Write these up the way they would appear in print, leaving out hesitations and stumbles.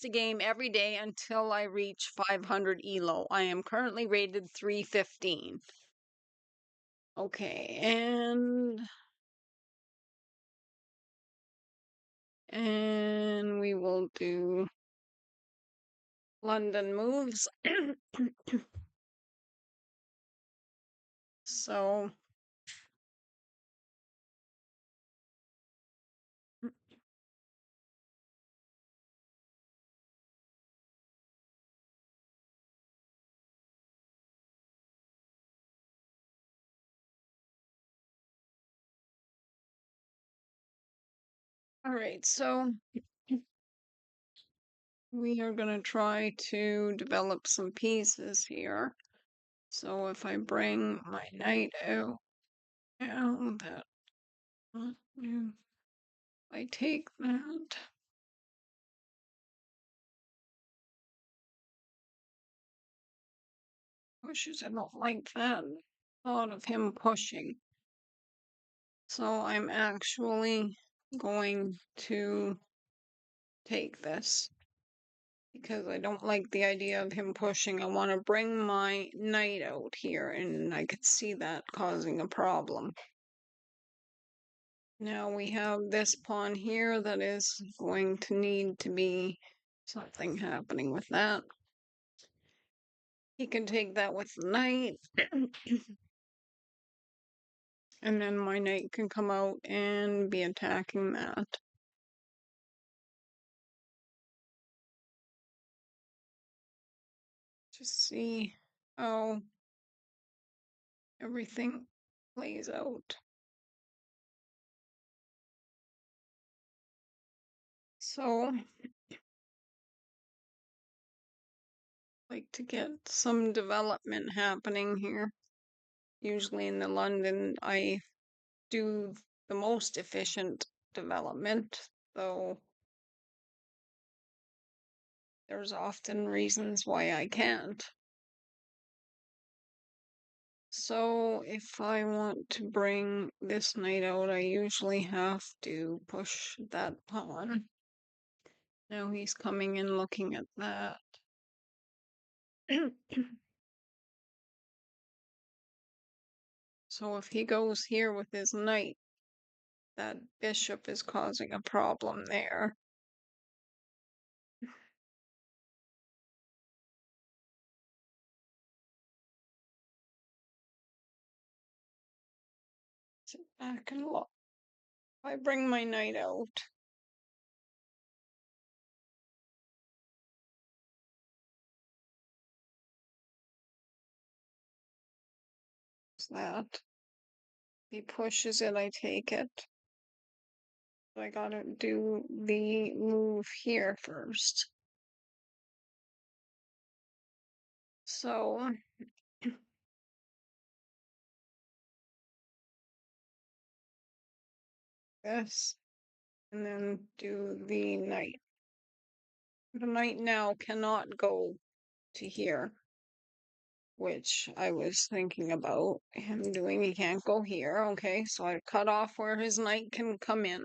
a game every day until I reach 500 elo. I am currently rated 315. Okay, and we will do London moves. So all right, so we are going to try to develop some pieces here. So if I bring my knight out, now that I take that, pushes, I don't like that thought of him pushing. So I'm actually going to take this because I don't like the idea of him pushing. I want to bring my knight out here, and I could see that causing a problem. Now we have this pawn here that is going to need to be something happening with that. He can take that with the knight. And then my knight can come out and be attacking that. Just see how everything plays out. So, like to get some development happening here. Usually in the London, I do the most efficient development, though there's often reasons why I can't. So if I want to bring this knight out, I usually have to push that pawn. Now he's coming and looking at that. So if he goes here with his knight, that bishop is causing a problem there. Sit back and look. If I bring my knight out, that. He pushes it, I take it. I gotta do the move here first. So this, and then do the knight. The knight now cannot go to here, which I was thinking about him doing. He can't go here. Okay, so I cut off where his knight can come in.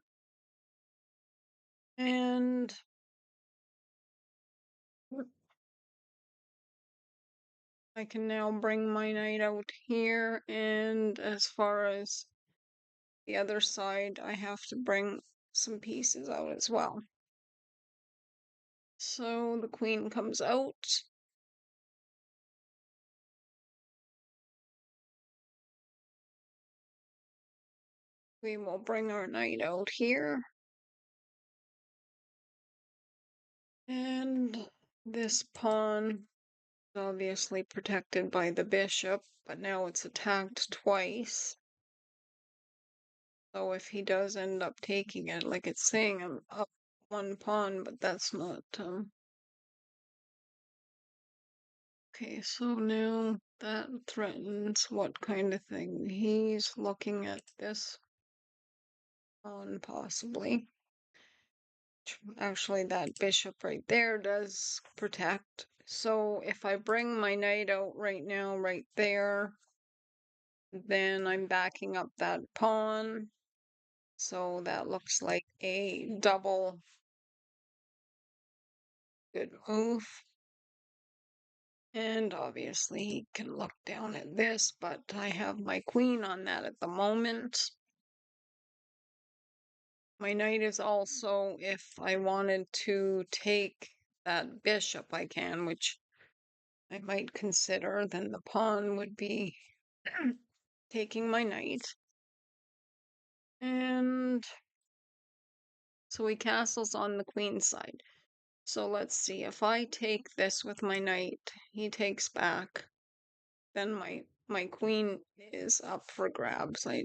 And I can now bring my knight out here, and as far as the other side, I have to bring some pieces out as well. So the queen comes out. We will bring our knight out here. And this pawn is obviously protected by the bishop, but now it's attacked twice. So if he does end up taking it, like it's saying I'm up one pawn, but that's not, okay, so now that threatens what kind of thing? He's looking at this pawn, possibly. Actually, that bishop right there does protect. So if I bring my knight out right now, right there, then I'm backing up that pawn. So that looks like a double good move. And obviously he can look down at this, but I have my queen on that at the moment. My knight is also, if I wanted to take that bishop, I can, which I might consider. Then the pawn would be taking my knight. And so he castles on the queen side. So let's see, if I take this with my knight, he takes back, then my queen is up for grabs. I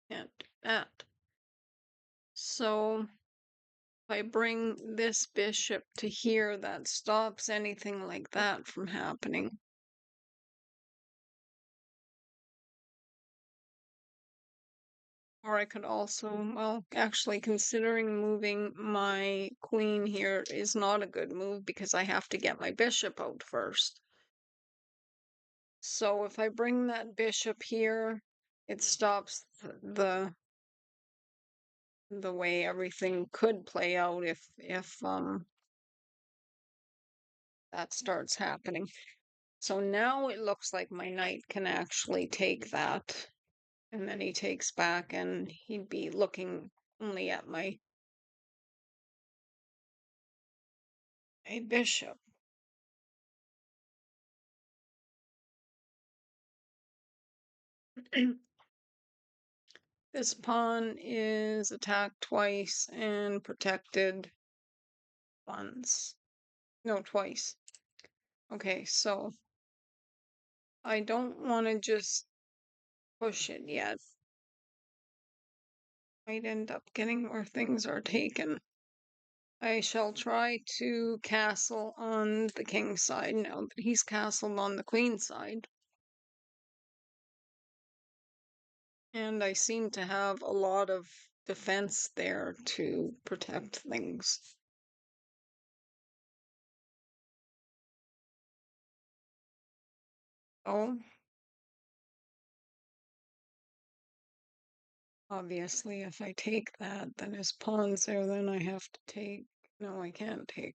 can't do that. So if I bring this bishop to here, that stops anything like that from happening. Or I could also, well, actually considering moving my queen here is not a good move because I have to get my bishop out first. So if I bring that bishop here, it stops the way everything could play out if that starts happening. So now it looks like my knight can actually take that, and then he takes back and he'd be looking only at my bishop. This pawn is attacked twice and protected once. No, twice. Okay, so I don't want to just push it yet. Might end up getting where things are taken. I shall try to castle on the king's side now that he's castled on the queen's side. And I seem to have a lot of defense there to protect things. Oh, obviously, if I take that, then his pawn's there, then I have to take. No, I can't take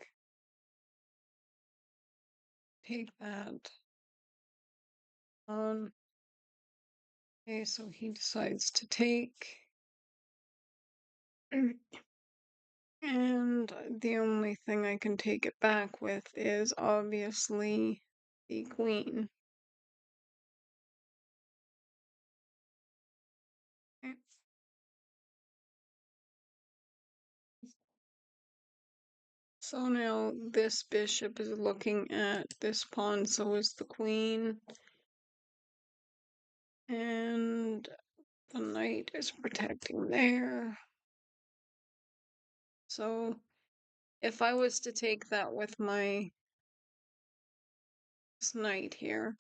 that. Okay, so he decides to take. And the only thing I can take it back with is obviously the queen. Okay. So now this bishop is looking at this pawn, so is the queen. And the knight is protecting there. So if I was to take that with my knight here,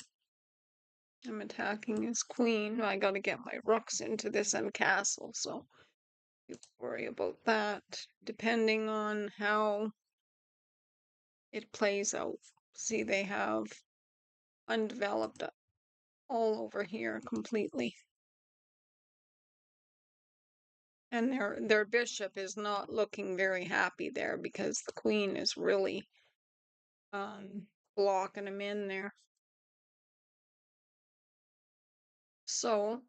I'm attacking his queen. I gotta get my rooks into this end castle, so you worry about that. Depending on how it plays out. See, they have undeveloped all over here completely. And their bishop is not looking very happy there because the queen is really blocking him in there. So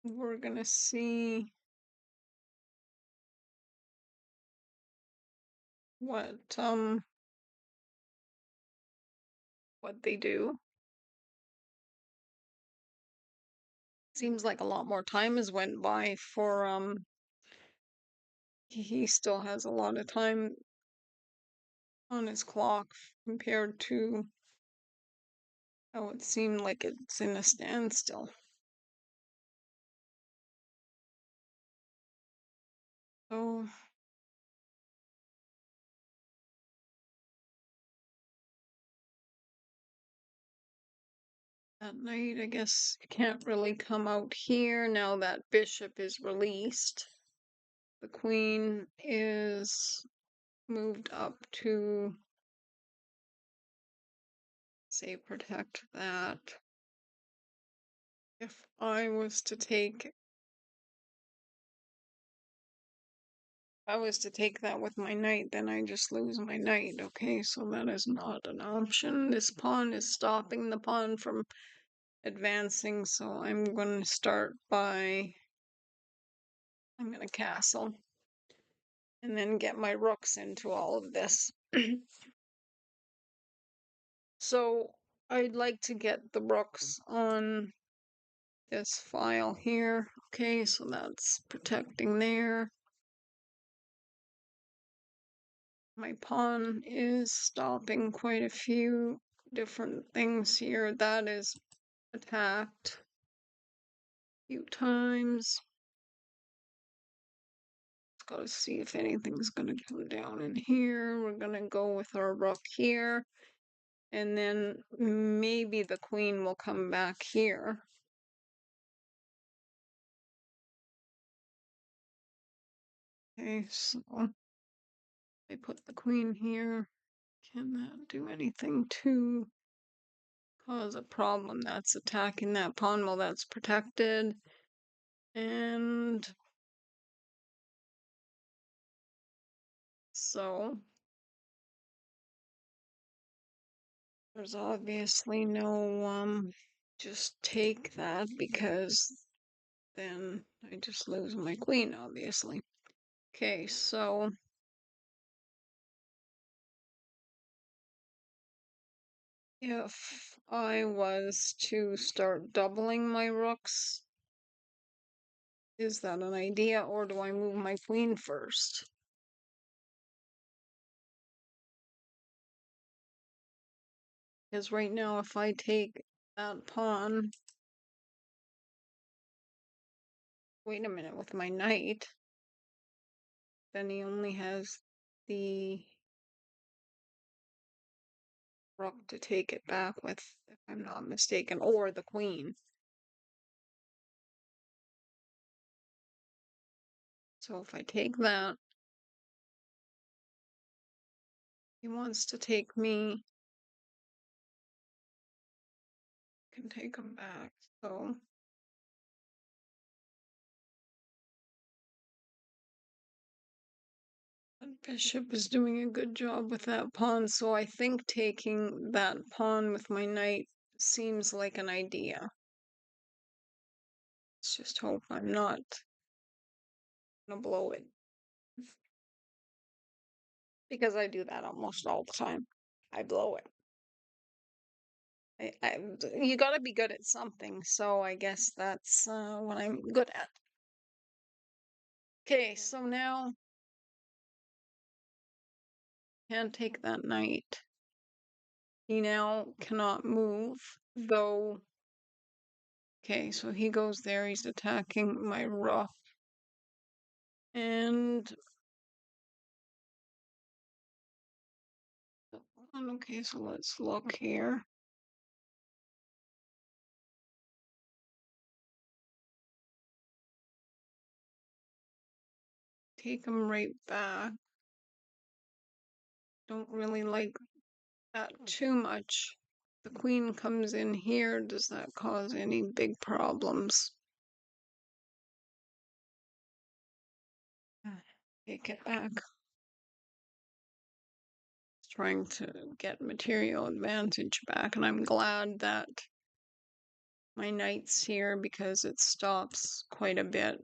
we're gonna see what they do. Seems like a lot more time has went by for he still has a lot of time on his clock compared to how it seemed like it's in a standstill. So that knight, I guess, can't really come out here now that bishop is released. The queen is moved up to, say, protect that. If I was to take, I was to take that with my knight, then I just lose my knight. Okay, so that is not an option. This pawn is stopping the pawn from advancing, so I'm going to start by, I'm going to castle and then get my rooks into all of this. So I'd like to get the rooks on this file here. Okay, so that's protecting there. My pawn is stopping quite a few different things here. That is attacked a few times. Let's go to see if anything's gonna come down in here. We're gonna go with our rook here. And then maybe the queen will come back here. Okay, so I put the queen here. Can that do anything to cause a problem? That's attacking that pawn while that's protected. And so there's obviously no just take that, because then I just lose my queen, obviously. Okay, so if I was to start doubling my rooks, is that an idea, or do I move my queen first? Because right now, if I take that pawn, wait a minute, with my knight, then he only has the rook to take it back with, if I'm not mistaken, or the queen. So if I take that, he wants to take me, can take him back. So that bishop is doing a good job with that pawn. So I think taking that pawn with my knight seems like an idea. Let's just hope I'm not gonna blow it, because I do that almost all the time. I blow it. You got to be good at something, so I guess that's what I'm good at. Okay, so now can't take that knight. He now cannot move, though. Okay, so he goes there. He's attacking my rook, and okay, so let's look here. Take him right back. Don't really like that too much. The queen comes in here. Does that cause any big problems? Take it back. Trying to get material advantage back, and I'm glad that my knight's here, because it stops quite a bit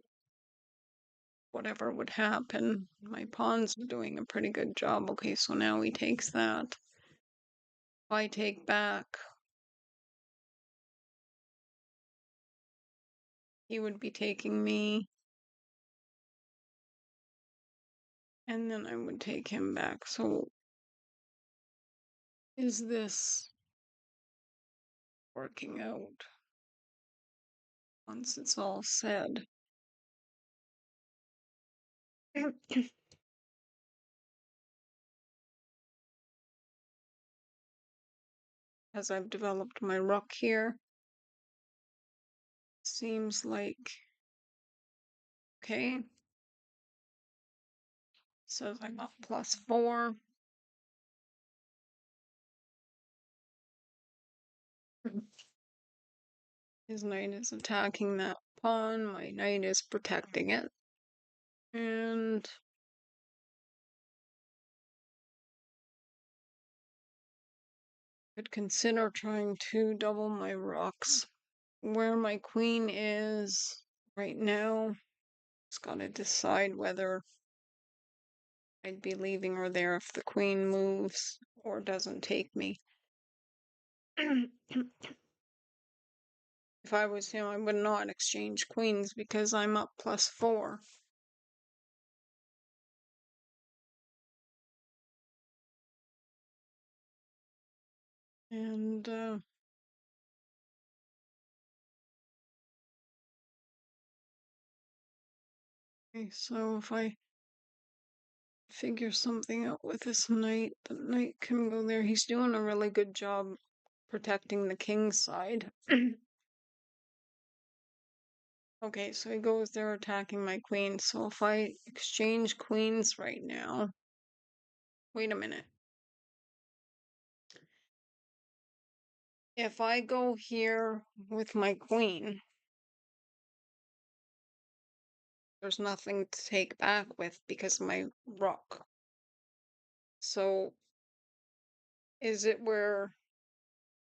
whatever would happen. My pawn's doing a pretty good job. Okay, so now he takes that. If I take back, he would be taking me, and then I would take him back. So is this working out once it's all said? As I've developed my rook here, seems like okay. Says I'm up +4. His knight is attacking that pawn. My knight is protecting it. And Could consider trying to double my rooks. Where my queen is right now, just gotta decide whether I'd be leaving her there if the queen moves or doesn't take me. If I was him, I would not exchange queens because I'm up +4. And, okay, so if I figure something out with this knight, the knight can go there. He's doing a really good job protecting the king's side. Okay, so he goes there attacking my queen. So if I exchange queens right now, wait a minute. If I go here with my queen, there's nothing to take back with because of my rook. So is it where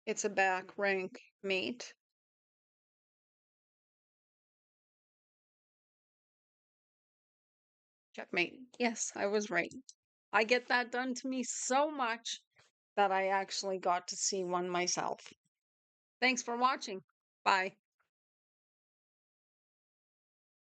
it's a back rank mate? Checkmate. Yes, I was right. I get that done to me so much that I actually got to see one myself. Thanks for watching. Bye.